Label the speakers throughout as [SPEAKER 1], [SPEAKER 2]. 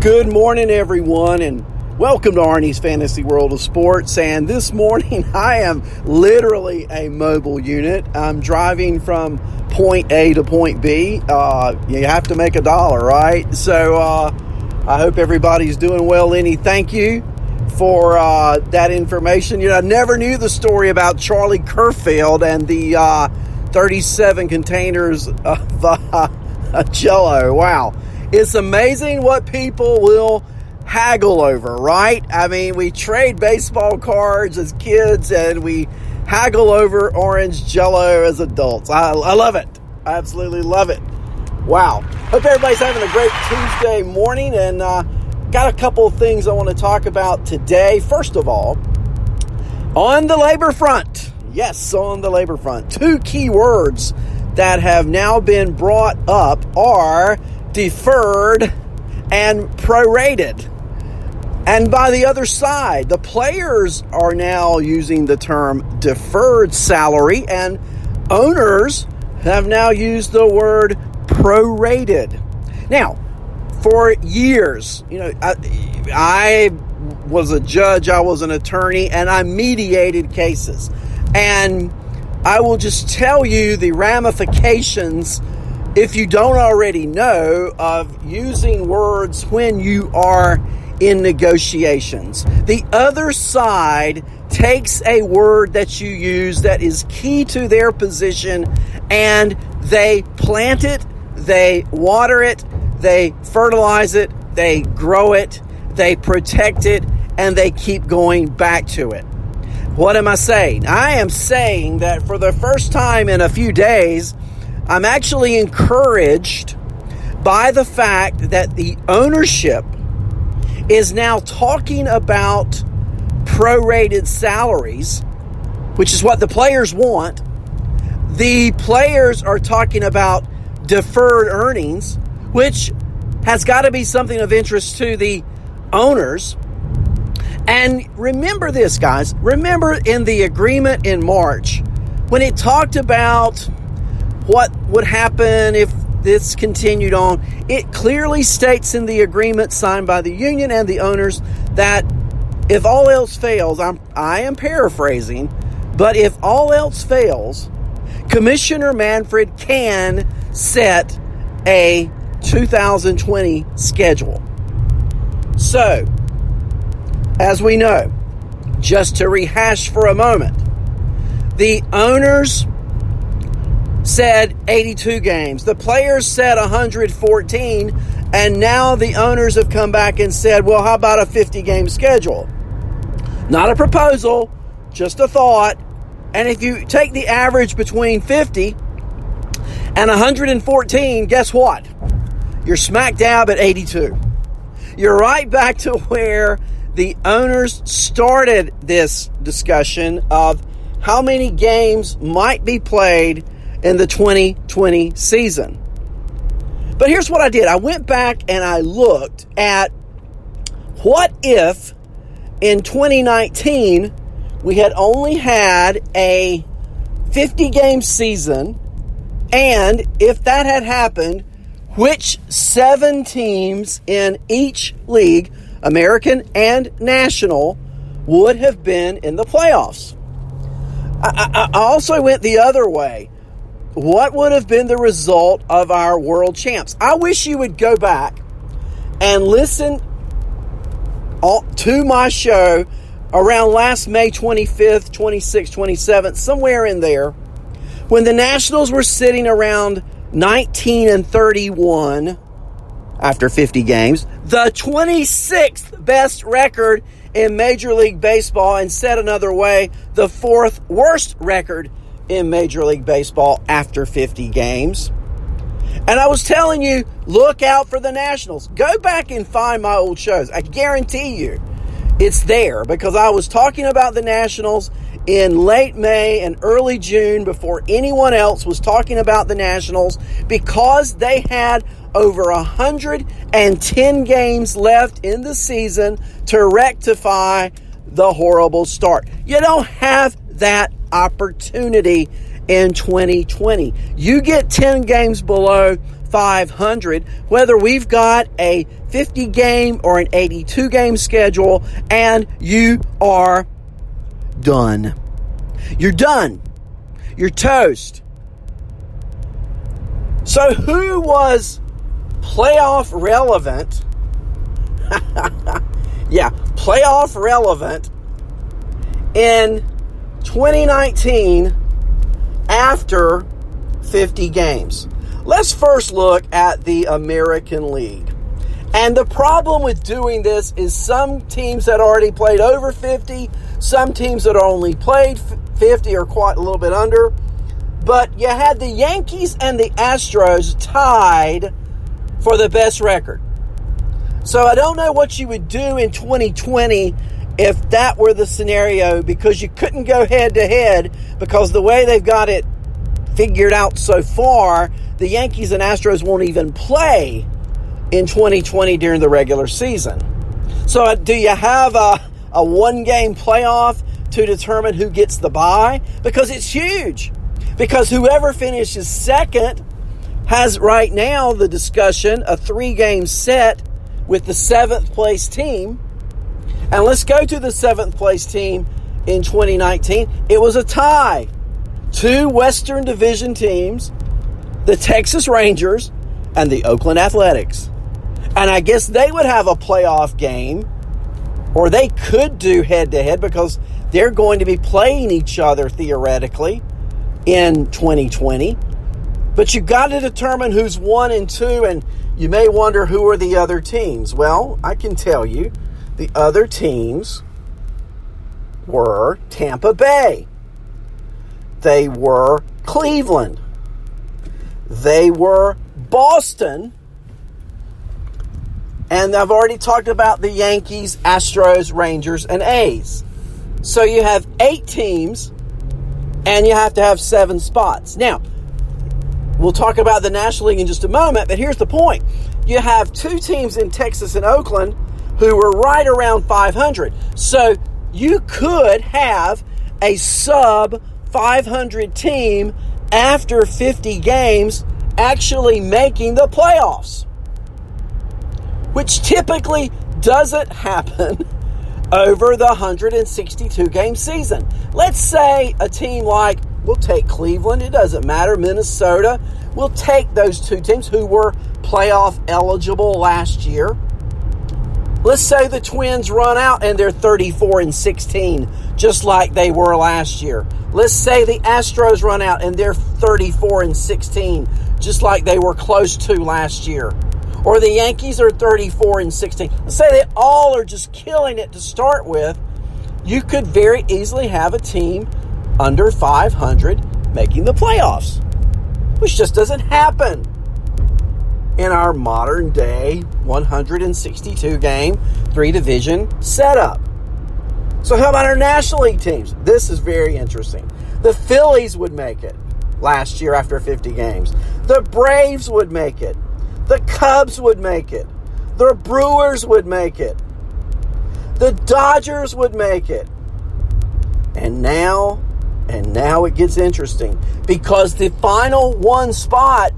[SPEAKER 1] Good morning, everyone, and welcome to Arnie's Fantasy World of Sports. And this morning, I am literally a mobile unit. I'm driving from point A to point B. You have to make a dollar, right? So I hope everybody's doing well. Lenny, thank you for that information. You know, I never knew the story about Charlie Kerfeld and the 37 containers of Jell-O. Wow. It's amazing what people will haggle over, right? I mean, we trade baseball cards as kids and we haggle over orange Jell-O as adults. I love it. I absolutely love it. Wow. Hope everybody's having a great Tuesday morning, and got a couple of things I want to talk about today. First of all, on the labor front. Yes, on the labor front. Two key words that have now been brought up are deferred and prorated. And by the other side, the players are now using the term deferred salary, and owners have now used the word prorated. Now, for years, you know, I was a judge, I was an attorney, and I mediated cases. And I will just tell you the ramifications, if you don't already know, of using words when you are in negotiations. The other side takes a word that you use that is key to their position, and they plant it, they water it, they fertilize it, they grow it, they protect it, and they keep going back to it. What am I saying? I am saying that for the first time in a few days, I'm actually encouraged by the fact that the ownership is now talking about prorated salaries, which is what the players want. The players are talking about deferred earnings, which has got to be something of interest to the owners. And remember this, guys. Remember in the agreement in March, when it talked about what would happen if this continued on, it clearly states in the agreement signed by the union and the owners that if all else fails, I am paraphrasing, but if all else fails, Commissioner Manfred can set a 2020 schedule. So, as we know, just to rehash for a moment, the owners said 82 games. The players said 114, and now the owners have come back and said, well, how about a 50-game schedule? Not a proposal, just a thought. And if you take the average between 50 and 114, guess what? You're smack dab at 82. You're right back to where the owners started this discussion of how many games might be played in the 2020 season. But here's what I did. I went back and I looked at what if in 2019 we had only had a 50-game season, and if that had happened, which 7 teams in each league, American and National, would have been in the playoffs. I also went the other way. What would have been the result of our world champs? I wish you would go back and listen to my show around last May 25th, 26th, 27th, somewhere in there, when the Nationals were sitting around 19-31 after 50 games, the 26th best record in Major League Baseball, and said another way, the 4th worst record in Major League Baseball after 50 games. And I was telling you, look out for the Nationals. Go back and find my old shows. I guarantee you it's there, because I was talking about the Nationals in late May and early June before anyone else was talking about the Nationals, because they had over 110 games left in the season to rectify the horrible start. You don't have that opportunity in 2020. You get 10 games below 500, whether we've got a 50 game or an 82 game schedule, and you are done. You're done. You're toast. So who was playoff relevant? Yeah, playoff relevant in 2019 after 50 games. Let's first look at the American League. And the problem with doing this is some teams that already played over 50, some teams that only played 50 or quite a little bit under. But you had the Yankees and the Astros tied for the best record. So I don't know what you would do in 2020 if that were the scenario, because you couldn't go head to head, because the way they've got it figured out so far, the Yankees and Astros won't even play in 2020 during the regular season. So do you have a one-game playoff to determine who gets the bye? Because it's huge. Because whoever finishes second has right now the discussion, a 3-game set with the 7th place team. And let's go to the 7th place team in 2019. It was a tie. 2 Western Division teams, the Texas Rangers and the Oakland Athletics. And I guess they would have a playoff game, or they could do head-to-head, because they're going to be playing each other theoretically in 2020. But you've got to determine who's 1 and 2, and you may wonder who are the other teams. Well, I can tell you the other teams were Tampa Bay. They were Cleveland. They were Boston. And I've already talked about the Yankees, Astros, Rangers, and A's. So you have 8 teams, and you have to have 7 spots. Now, we'll talk about the National League in just a moment, but here's the point. You have 2 teams in Texas and Oakland who were right around 500. So you could have a sub-500 team after 50 games actually making the playoffs, which typically doesn't happen over the 162-game season. Let's say a team like, we'll take Cleveland, it doesn't matter, Minnesota, we'll take those 2 teams who were playoff eligible last year. Let's say the Twins run out and they're 34-16, just like they were last year. Let's say the Astros run out and they're 34-16, just like they were close to last year. Or the Yankees are 34-16. Let's say they all are just killing it to start with. You could very easily have a team under 500 making the playoffs, which just doesn't happen in our modern day 162 game 3-division setup. So how about our National League teams? This is very interesting. The Phillies would make it last year after 50 games. The Braves would make it. The Cubs would make it. The Brewers would make it. The Dodgers would make it. And now it gets interesting, because the final 1 spot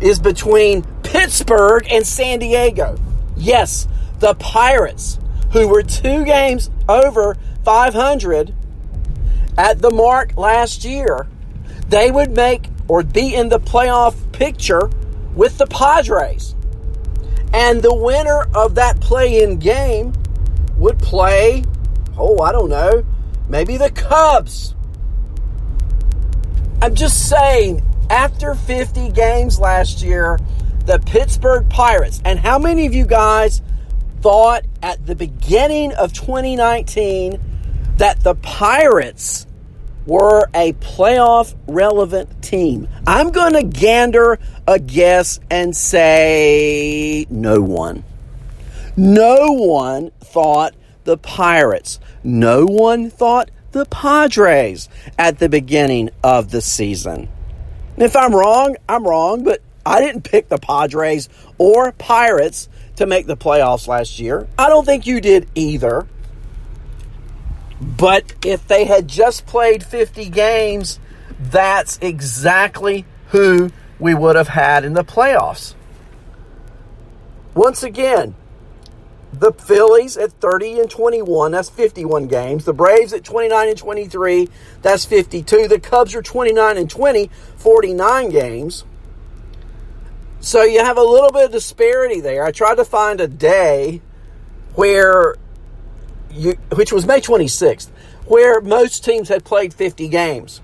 [SPEAKER 1] is between Pittsburgh and San Diego. Yes, the Pirates, who were 2 games over 500 at the mark last year, they would make or be in the playoff picture with the Padres. And the winner of that play-in game would play, I don't know, maybe the Cubs. I'm just saying, after 50 games last year, the Pittsburgh Pirates, and how many of you guys thought at the beginning of 2019 that the Pirates were a playoff relevant team? I'm going to gander a guess and say no one. No one thought the Pirates. No one thought the Padres at the beginning of the season. And if I'm wrong, I'm wrong, but I didn't pick the Padres or Pirates to make the playoffs last year. I don't think you did either. But if they had just played 50 games, that's exactly who we would have had in the playoffs. Once again, the Phillies at 30-21, that's 51 games. The Braves at 29-23, that's 52. The Cubs are 29-20, 49 games. So you have a little bit of disparity there. I tried to find a day which was May 26th, where most teams had played 50 games.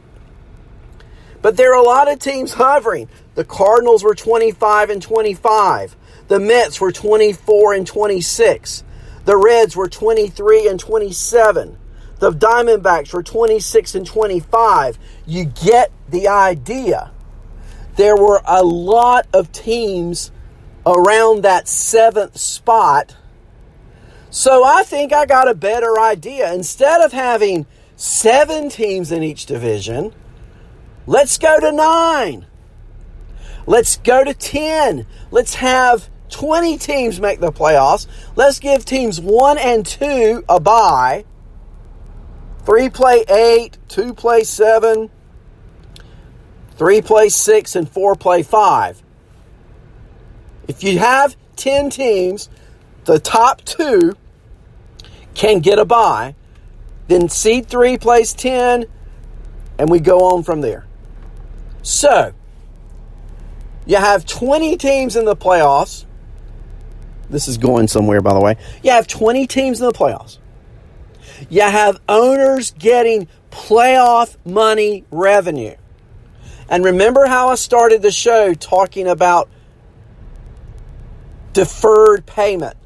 [SPEAKER 1] But there are a lot of teams hovering. The Cardinals were 25-25. The Mets were 24-26. The Reds were 23-27. The Diamondbacks were 26-25. You get the idea. There were a lot of teams around that 7th spot. So I think I got a better idea. Instead of having 7 teams in each division, let's go to 9. Let's go to 10. Let's have 20 teams make the playoffs. Let's give teams 1 and 2 a bye. 3 play 8, 2 play 7, 3 play 6, and 4 play 5. If you have 10 teams, the top 2 can get a bye. Then seed 3 plays 10, and we go on from there. So, you have 20 teams in the playoffs. This is going somewhere, by the way. You have 20 teams in the playoffs. You have owners getting playoff money revenue. And remember how I started the show talking about deferred payment.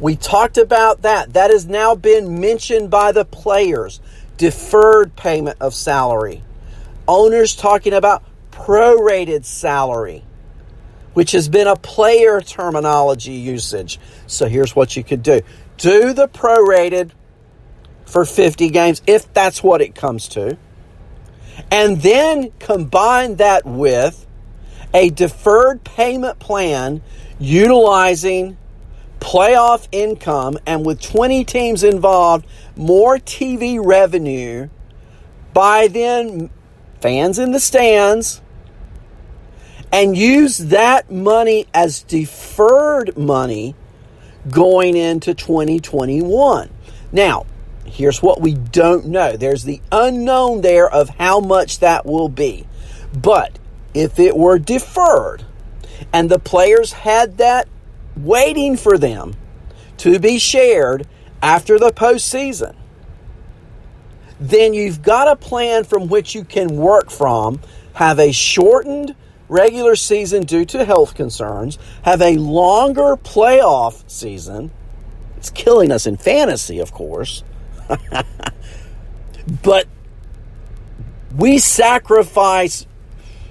[SPEAKER 1] We talked about that. That has now been mentioned by the players. Deferred payment of salary. Owners talking about prorated salary, which has been a player terminology usage. So here's what you could do. Do the prorated for 50 games, if that's what it comes to. And then combine that with a deferred payment plan utilizing playoff income, and with 20 teams involved, more TV revenue by then fans in the stands, and use that money as deferred money going into 2021. Now, here's what we don't know. There's the unknown there of how much that will be. But if it were deferred and the players had that waiting for them to be shared after the postseason, then you've got a plan from which you can work from, have a shortened regular season due to health concerns, have a longer playoff season. It's killing us in fantasy, of course. But we sacrifice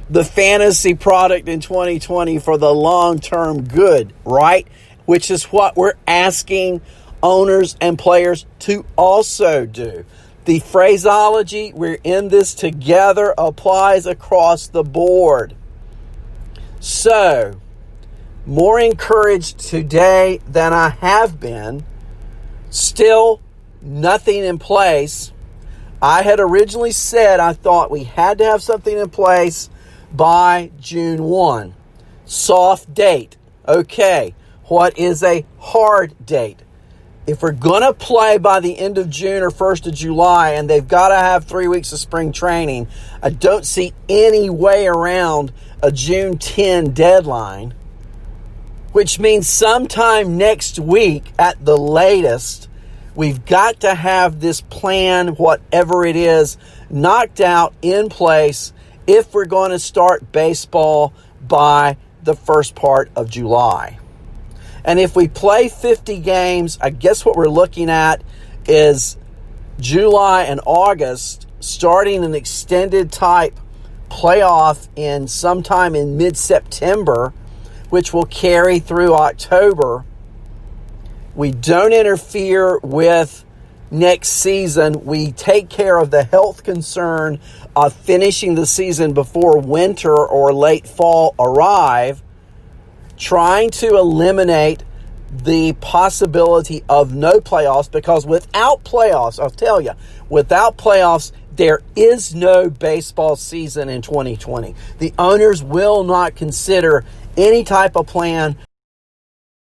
[SPEAKER 1] the fantasy product in 2020 for the long-term good, right? Which is what we're asking owners and players to also do. The phraseology, we're in this together, applies across the board. So, more encouraged today than I have been. Still, nothing in place. I had originally said I thought we had to have something in place by June 1. Soft date. Okay, what is a hard date? If we're going to play by the end of June or 1st of July, and they've got to have 3 weeks of spring training, I don't see any way around a June 10 deadline, which means sometime next week at the latest, we've got to have this plan, whatever it is, knocked out in place if we're going to start baseball by the first part of July. And if we play 50 games, I guess what we're looking at is July and August, starting an extended type playoff in sometime in mid-September, which will carry through October. We don't interfere with next season. We take care of the health concern of finishing the season before winter or late fall arrive, trying to eliminate the possibility of no playoffs, because without playoffs, I'll tell you, without playoffs, There is no baseball season in 2020. The owners will not consider any type of plan